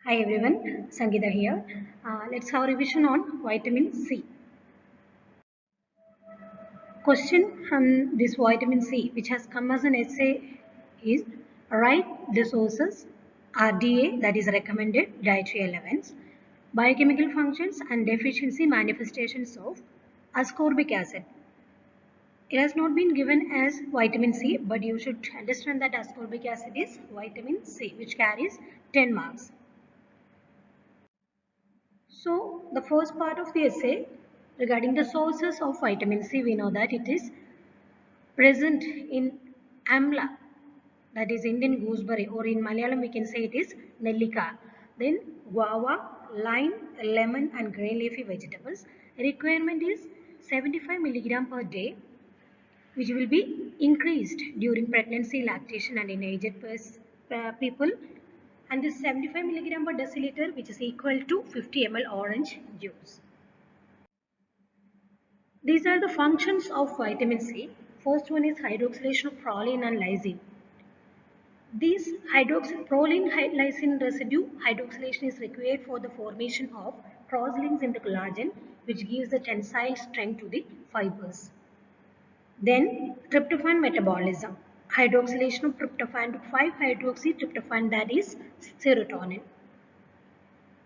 Hi everyone, Sangeeta here. Let's have a revision on vitamin C. Question from this vitamin C, which has come as an essay, is write the sources, RDA, that is recommended dietary allowance, biochemical functions and deficiency manifestations of ascorbic acid. It has not been given as vitamin C, but you should understand that ascorbic acid is vitamin C, which carries 10 marks. So, the first part of the essay regarding the sources of vitamin C, we know that it is present in amla, that is Indian gooseberry, or in Malayalam we can say it is nellika. Then guava, lime, lemon and green leafy vegetables. Requirement is 75 milligram per day, which will be increased during pregnancy, lactation and in aged people, and this 75 milligram per deciliter, which is equal to 50 ml orange juice. These are the functions of vitamin C. First one is hydroxylation of proline and lysine. This proline lysine residue hydroxylation is required for the formation of crosslinks in the collagen, which gives the tensile strength to the fibers. Then tryptophan metabolism. Hydroxylation of tryptophan to 5-hydroxytryptophan, that is serotonin.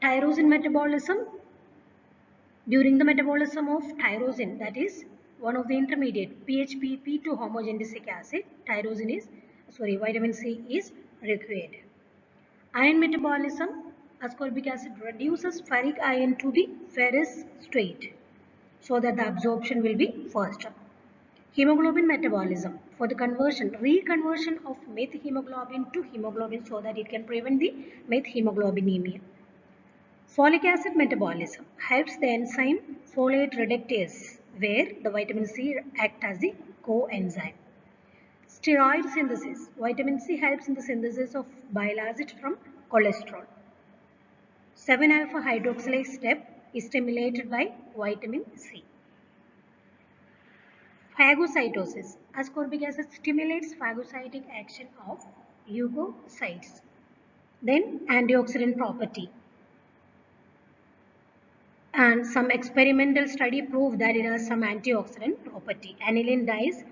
Tyrosine metabolism. During the metabolism of tyrosine, that is one of the intermediate PHPP to homogenesic acid, vitamin C is required. Iron metabolism. Ascorbic acid reduces ferric ion to the ferrous state so that the absorption will be faster. Hemoglobin metabolism, for the reconversion of methemoglobin to hemoglobin so that it can prevent the methemoglobinemia. Folic acid metabolism helps the enzyme folate reductase, where the vitamin C acts as the coenzyme. Steroid synthesis. Vitamin C helps in the synthesis of bile acid from cholesterol. 7-alpha hydroxylase step is stimulated by vitamin C. Phagocytosis. Ascorbic acid stimulates phagocytic action of leukocytes. Then antioxidant property. And some experimental study proved that it has some antioxidant property. Aniline dyes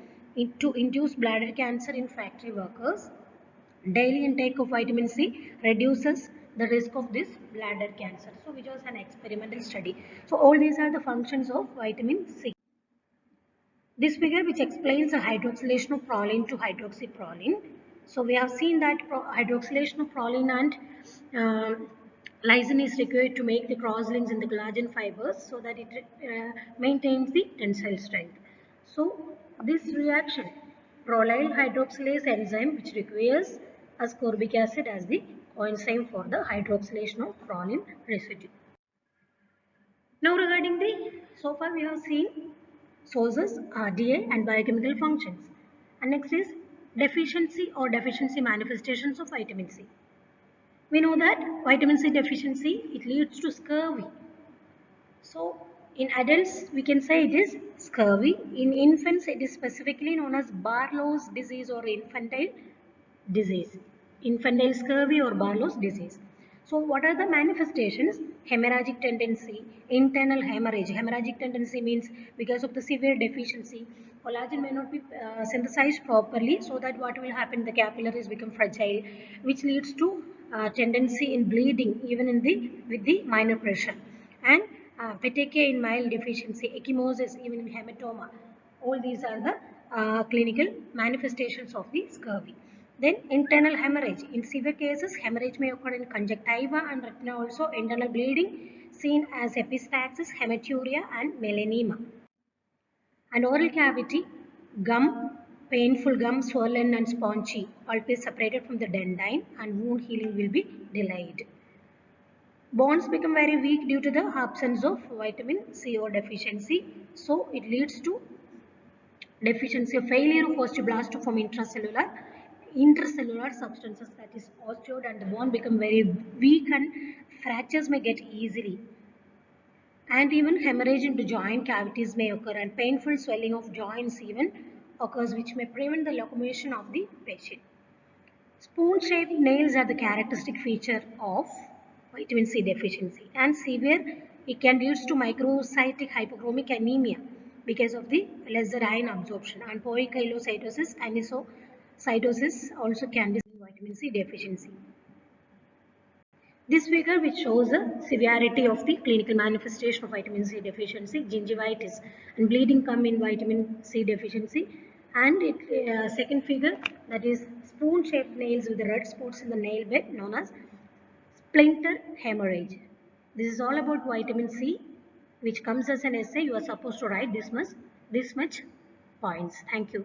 to induce bladder cancer in factory workers. Daily intake of vitamin C reduces the risk of this bladder cancer. So which was an experimental study. So all these are the functions of vitamin C. This figure which explains the hydroxylation of proline to hydroxyproline. So we have seen that hydroxylation of proline and lysine is required to make the crosslinks in the collagen fibers so that it maintains the tensile strength. So this reaction, prolyl hydroxylase enzyme, which requires ascorbic acid as the coenzyme for the hydroxylation of proline residue. Now regarding so far we have seen sources, RDA and biochemical functions. And next is deficiency manifestations of vitamin C. We know that vitamin C deficiency, it leads to scurvy. So in adults we can say it is scurvy. In infants it is specifically known as Barlow's disease or infantile disease. Infantile scurvy or Barlow's disease. So what are the manifestations? Hemorrhagic tendency, internal hemorrhage. Hemorrhagic tendency means because of the severe deficiency, collagen may not be synthesized properly, so that what will happen, the capillaries become fragile, which leads to tendency in bleeding even in with the minor pressure. And petechiae in mild deficiency, ecchymosis even in hematoma. All these are the clinical manifestations of the scurvy. Then internal hemorrhage. In severe cases, hemorrhage may occur in conjunctiva and retina also. Internal bleeding seen as epistaxis, hematuria and melanema. And oral cavity, gum, painful gum, swollen and spongy. Pulp is separated from the dentine and wound healing will be delayed. Bones become very weak due to the absence of vitamin C or deficiency. So it leads to deficiency of failure of osteoblasts to form intracellular substances, that is osteoid, and the bone become very weak and fractures may get easily. And even hemorrhage into joint cavities may occur and painful swelling of joints even occurs, which may prevent the locomotion of the patient. Spoon-shaped nails are the characteristic feature of vitamin C deficiency, and severe it can lead to microcytic hypochromic anemia because of the lesser iron absorption, and poikilocytosis, anisocytosis also can be vitamin C deficiency. This figure which shows the severity of the clinical manifestation of vitamin C deficiency, gingivitis and bleeding come in vitamin C deficiency, and second figure, that is spoon-shaped nails with the red spots in the nail bed known as splinter hemorrhage. This is all about vitamin C, which comes as an essay. You are supposed to write this much points. Thank you.